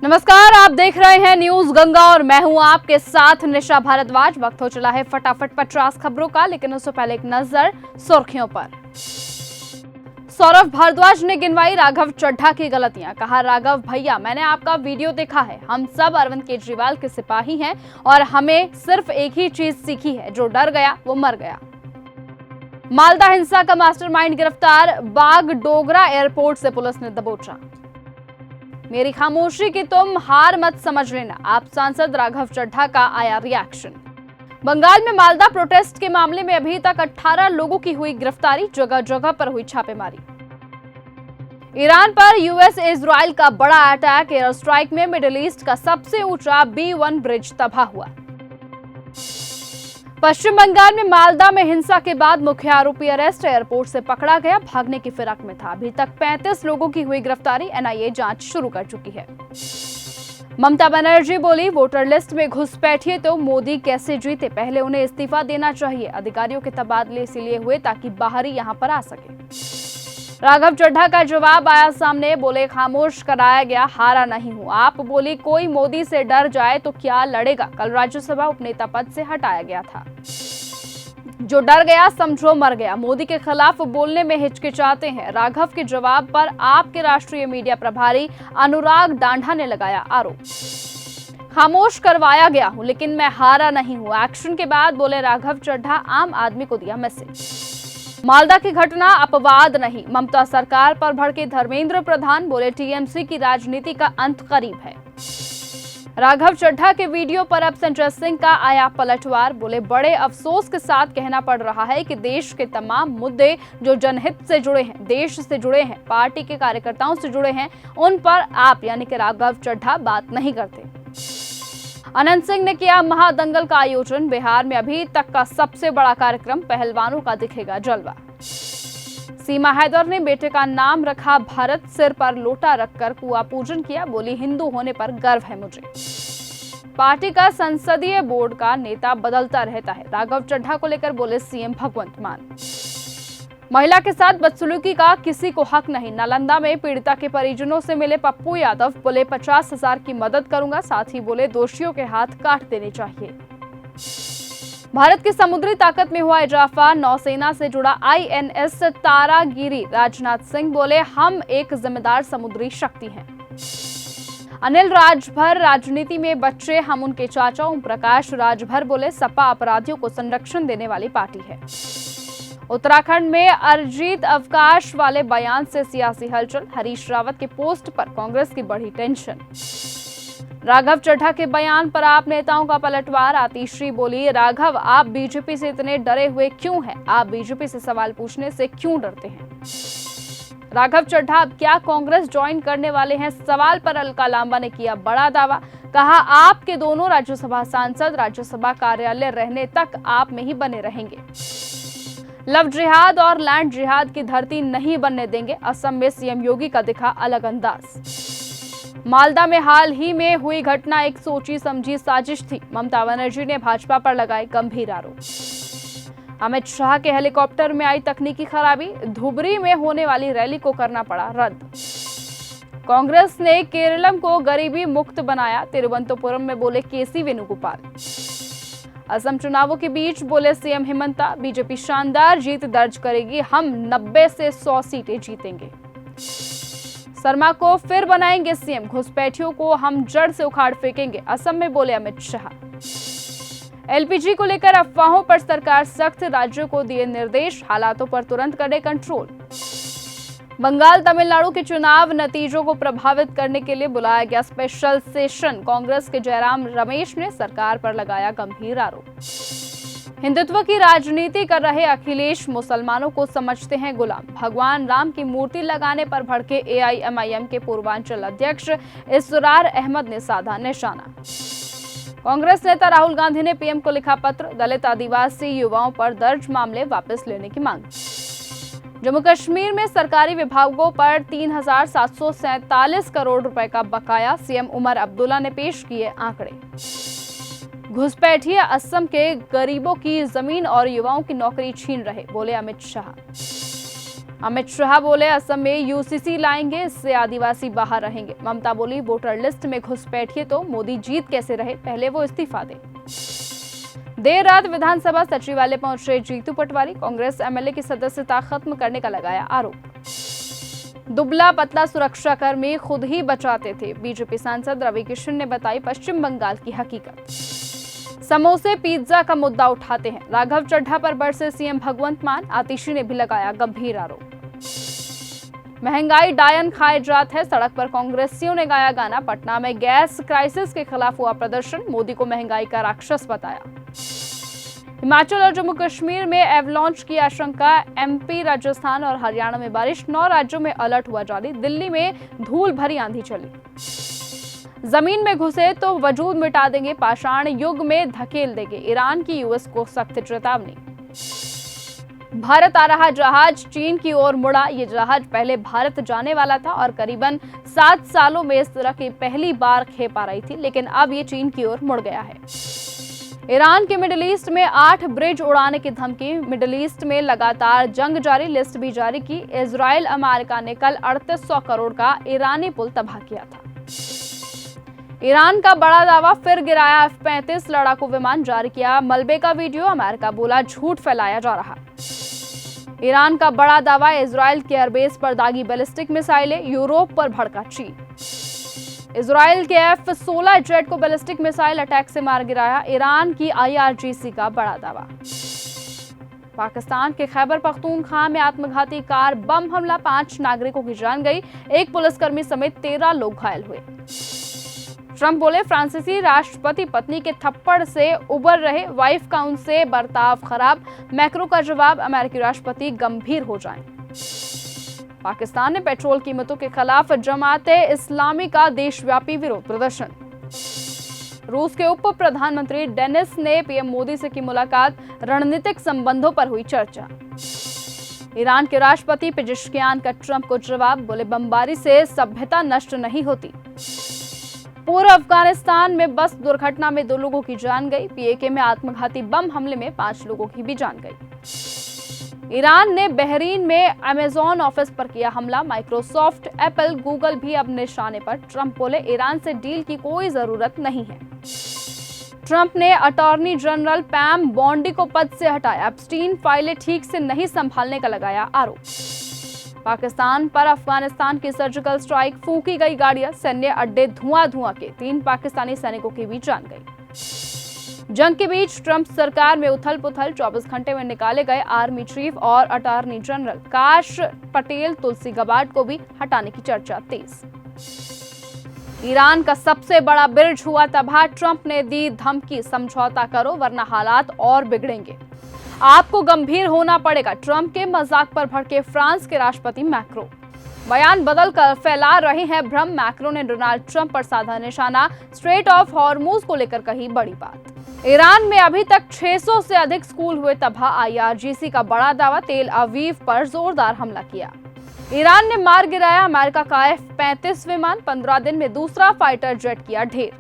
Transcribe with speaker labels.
Speaker 1: नमस्कार, आप देख रहे हैं न्यूज गंगा और मैं हूं आपके साथ निशा भारद्वाज। वक्त हो चला है फटाफट 50 खबरों का, लेकिन उससे पहले एक नजर सुर्खियों पर। सौरभ भारद्वाज ने गिनवाई राघव चड्ढा की गलतियां। कहा, राघव भैया, मैंने आपका वीडियो देखा है। हम सब अरविंद केजरीवाल के सिपाही हैं और हमें सिर्फ एक ही चीज सीखी है, जो डर गया वो मर गया। मालदा हिंसा का मास्टरमाइंड गिरफ्तार, बागडोगरा एयरपोर्ट से पुलिस ने दबोचा। मेरी खामोशी की तुम हार मत समझ लेना, आप सांसद राघव चड्ढा का आया रिएक्शन। बंगाल में मालदा प्रोटेस्ट के मामले में अभी तक 18 लोगों की हुई गिरफ्तारी, जगह जगह पर हुई छापेमारी। ईरान पर यूएस इजराइल का बड़ा अटैक, एयर स्ट्राइक में मिडिल ईस्ट का सबसे ऊंचा B1 ब्रिज तबाह हुआ। पश्चिम बंगाल में मालदा में हिंसा के बाद मुख्य आरोपी अरेस्ट, एयरपोर्ट से पकड़ा गया, भागने की फिराक में था। अभी तक 35 लोगों की हुई गिरफ्तारी, एनआईए जांच शुरू कर चुकी है। ममता बनर्जी बोली, वोटर लिस्ट में घुसपैठिए तो मोदी कैसे जीते, पहले उन्हें इस्तीफा देना चाहिए। अधिकारियों के तबादले इसीलिए हुए ताकि बाहरी यहां पर आ सके। राघव चड्ढा का जवाब आया सामने, बोले, खामोश कराया गया, हारा नहीं हूं। आप बोली, कोई मोदी से डर जाए तो क्या लड़ेगा। कल राज्यसभा उपनेता पद से हटाया गया था। जो डर गया समझो मर गया, मोदी के खिलाफ बोलने में हिचकिचाते हैं। राघव के जवाब पर आपके राष्ट्रीय मीडिया प्रभारी अनुराग डांढा ने लगाया आरोप। खामोश करवाया गया हूं, लेकिन मैं हारा नहीं हूं। एक्शन के बाद बोले राघव चड्ढा, आम आदमी को दिया मैसेज। मालदा की घटना अपवाद नहीं, ममता सरकार पर भड़के धर्मेंद्र प्रधान, बोले टीएमसी की राजनीति का अंत करीब है। राघव चड्ढा के वीडियो पर अब संजय सिंह का आया पलटवार, बोले, बड़े अफसोस के साथ कहना पड़ रहा है कि देश के तमाम मुद्दे जो जनहित से जुड़े हैं, देश से जुड़े हैं, पार्टी के कार्यकर्ताओं से जुड़े हैं, उन पर आप यानी कि राघव चड्ढा बात नहीं करते। अनंत सिंह ने किया महादंगल का आयोजन, बिहार में अभी तक का सबसे बड़ा कार्यक्रम, पहलवानों का दिखेगा जलवा। सीमा हैदर ने बेटे का नाम रखा भरत, सिर पर लोटा रखकर कुआ पूजन किया, बोली, हिंदू होने पर गर्व है मुझे। पार्टी का संसदीय बोर्ड का नेता बदलता रहता है, राघव चड्ढा को लेकर बोले सीएम भगवंत मान। महिला के साथ बदसलूकी का किसी को हक नहीं, नालंदा में पीड़िता के परिजनों से मिले पप्पू यादव, बोले 50,000 की मदद करूंगा, साथ ही बोले दोषियों के हाथ काट देने चाहिए। भारत की समुद्री ताकत में हुआ इजाफा, नौसेना से जुड़ा INS तारागिरी, राजनाथ सिंह बोले, हम एक जिम्मेदार समुद्री शक्ति हैं। अनिल राजभर, राजनीति में बच्चे हम उनके चाचा। ओम प्रकाश राजभर बोले, सपा अपराधियों को संरक्षण देने वाली पार्टी है। उत्तराखंड में अरिजीत अवकाश वाले बयान से सियासी हलचल, हरीश रावत के पोस्ट पर कांग्रेस की बढ़ी टेंशन। राघव चड्ढा के बयान पर आप नेताओं का पलटवार, आतिशी बोली, राघव आप बीजेपी से इतने डरे हुए क्यों हैं, आप बीजेपी से सवाल पूछने से क्यों डरते हैं। राघव चड्ढा अब क्या कांग्रेस ज्वाइन करने वाले हैं, सवाल पर अलका लांबा ने किया बड़ा दावा। कहा, आपके दोनों राज्यसभा सांसद राज्यसभा कार्यालय रहने तक आप में ही बने रहेंगे। लव जिहाद और लैंड जिहाद की धरती नहीं बनने देंगे, असम में सीएम योगी का दिखा अलग अंदाज। मालदा में हाल ही में हुई घटना एक सोची समझी साजिश थी, ममता बनर्जी ने भाजपा पर लगाए गंभीर आरोप। अमित शाह के हेलीकॉप्टर में आई तकनीकी खराबी, धुबरी में होने वाली रैली को करना पड़ा रद्द। कांग्रेस ने केरलम को गरीबी मुक्त बनाया, तिरुवनंतपुरम में बोले केसी वेणुगोपाल। असम चुनावों के बीच बोले सीएम हिमंता, बीजेपी शानदार जीत दर्ज करेगी, हम 90 से 100 सीटें जीतेंगे। शर्मा को फिर बनाएंगे सीएम, घुसपैठियों को हम जड़ से उखाड़ फेंकेंगे, असम में बोले अमित शाह। LPG को लेकर अफवाहों पर सरकार सख्त, राज्यों को दिए निर्देश, हालातों पर तुरंत करे कंट्रोल। बंगाल तमिलनाडु के चुनाव नतीजों को प्रभावित करने के लिए बुलाया गया स्पेशल सेशन, कांग्रेस के जयराम रमेश ने सरकार पर लगाया गंभीर आरोप। हिंदुत्व की राजनीति कर रहे अखिलेश मुसलमानों को समझते हैं गुलाम, भगवान राम की मूर्ति लगाने पर भड़के AIMIM के पूर्वांचल अध्यक्ष इसरार अहमद ने साधा निशाना। कांग्रेस नेता राहुल गांधी ने PM को लिखा पत्र, दलित आदिवासी युवाओं पर दर्ज मामले वापस लेने की मांग। जम्मू कश्मीर में सरकारी विभागों पर 3,747 करोड़ रुपए का बकाया, सीएम उमर अब्दुल्ला ने पेश किए आंकड़े। घुसपैठिए असम के गरीबों की जमीन और युवाओं की नौकरी छीन रहे, बोले अमित शाह। अमित शाह बोले असम में यूसीसी लाएंगे, इससे आदिवासी बाहर रहेंगे। ममता बोली वोटर लिस्ट में घुसपैठिए तो मोदी जीत कैसे रहे, पहले वो इस्तीफा दे। देर रात विधानसभा सचिवालय पहुंचे जीतू पटवारी, कांग्रेस एमएलए की सदस्यता खत्म करने का लगाया आरोप। दुबला पतला सुरक्षाकर्मी खुद ही बचाते थे, बीजेपी सांसद रवि किशन ने बताई पश्चिम बंगाल की हकीकत। समोसे पिज्जा का मुद्दा उठाते हैं, राघव चड्ढा पर बरसे सीएम भगवंत मान, आतिशी ने भी लगाया गंभीर आरोप। महंगाई डायन खाए जात है, सड़क पर कांग्रेसियों ने गाया गाना। पटना में गैस क्राइसिस के खिलाफ हुआ प्रदर्शन, मोदी को महंगाई का राक्षस बताया। हिमाचल और जम्मू कश्मीर में एवलांच की आशंका, एमपी, राजस्थान और हरियाणा में बारिश, 9 राज्यों में अलर्ट हुआ जारी। दिल्ली में धूल भरी आंधी चली। जमीन में घुसे तो वजूद मिटा देंगे, पाषाण युग में धकेल देंगे, ईरान की यूएस को सख्त चेतावनी। भारत आ रहा जहाज चीन की ओर मुड़ा, ये जहाज पहले भारत जाने वाला था और करीबन 7 सालों में इस तरह की पहली बार खेप आ रही थी, लेकिन अब ये चीन की ओर मुड़ गया है। ईरान के मिडिल ईस्ट में 8 ब्रिज उड़ाने की धमकी, मिडिल ईस्ट में लगातार जंग जारी, लिस्ट भी जारी की। इजराइल अमेरिका ने कल 3800 करोड़ का ईरानी पुल तबाह किया था। ईरान का बड़ा दावा, फिर गिराया F-35 लड़ाकू विमान, जारी किया मलबे का वीडियो, अमेरिका बोला झूठ फैलाया जा रहा। ईरान का बड़ा दावा, इजराइल के एयरबेस पर दागी बैलिस्टिक मिसाइलें, यूरोप पर भड़का चीन। इजराइल के F-16 जेट को बैलिस्टिक मिसाइल अटैक से मार गिराया, ईरान की IRGC का बड़ा दावा। पाकिस्तान के खैबर पख्तूनख्वा में आत्मघाती कार बम हमला, 5 नागरिकों की जान गई, 1 पुलिसकर्मी समेत 13 लोग घायल हुए। ट्रंप बोले फ्रांसीसी राष्ट्रपति पत्नी के थप्पड़ से उबर रहे, वाइफ का उनसे बर्ताव खराब। मैक्रो का जवाब, अमेरिकी राष्ट्रपति गंभीर हो जाएं। पाकिस्तान ने पेट्रोल कीमतों के खिलाफ जमाते इस्लामी का देशव्यापी विरोध प्रदर्शन। रूस के उप प्रधानमंत्री डेनिस ने पीएम मोदी से की मुलाकात, रणनीतिक संबंधों पर हुई चर्चा। ईरान के राष्ट्रपति पेजेश्कियान का ट्रंप को जवाब, बोले बमबारी से सभ्यता नष्ट नहीं होती। पूर्व अफगानिस्तान में बस दुर्घटना में 2 लोगों की जान गई, पीएके में आत्मघाती बम हमले में 5 लोगों की भी जान गई। ईरान ने बहरीन में अमेजॉन ऑफिस पर किया हमला, माइक्रोसॉफ्ट, एप्पल, गूगल भी अब निशाने पर। ट्रंप बोले ईरान से डील की कोई जरूरत नहीं है। ट्रंप ने अटॉर्नी जनरल पैम बॉन्डी को पद से हटाया, एप्स्टीन फाइलें ठीक से नहीं संभालने का लगाया आरोप। पाकिस्तान पर अफगानिस्तान की सर्जिकल स्ट्राइक, फूंकी गई गाड़ियां, सैन्य अड्डे धुआं के, 3 पाकिस्तानी सैनिकों की भी जान गई। जंग के बीच ट्रंप सरकार में उथल पुथल, 24 घंटे में निकाले गए आर्मी चीफ और अटॉर्नी जनरल। काश पटेल, तुलसी गबार्ड को भी हटाने की चर्चा तेज। ईरान का सबसे बड़ा ब्रिज हुआ तबाह, ट्रंप ने दी धमकी, समझौता करो वरना हालात और बिगड़ेंगे, आपको गंभीर होना पड़ेगा। ट्रंप के मजाक पर भड़के फ्रांस के राष्ट्रपति मैक्रो, बयान बदलकर फैला रहे हैं भ्रम। मैक्रो ने डोनाल्ड ट्रंप पर साधा निशाना, स्ट्रेट ऑफ हॉर्मुज को लेकर कही बड़ी बात। ईरान में अभी तक 600 से अधिक स्कूल हुए तबाह, IRGC का बड़ा दावा, तेल अवीव पर जोरदार हमला किया। ईरान ने मार गिराया अमेरिका का F-35 विमान, 15 दिन में दूसरा फाइटर जेट किया ढेर।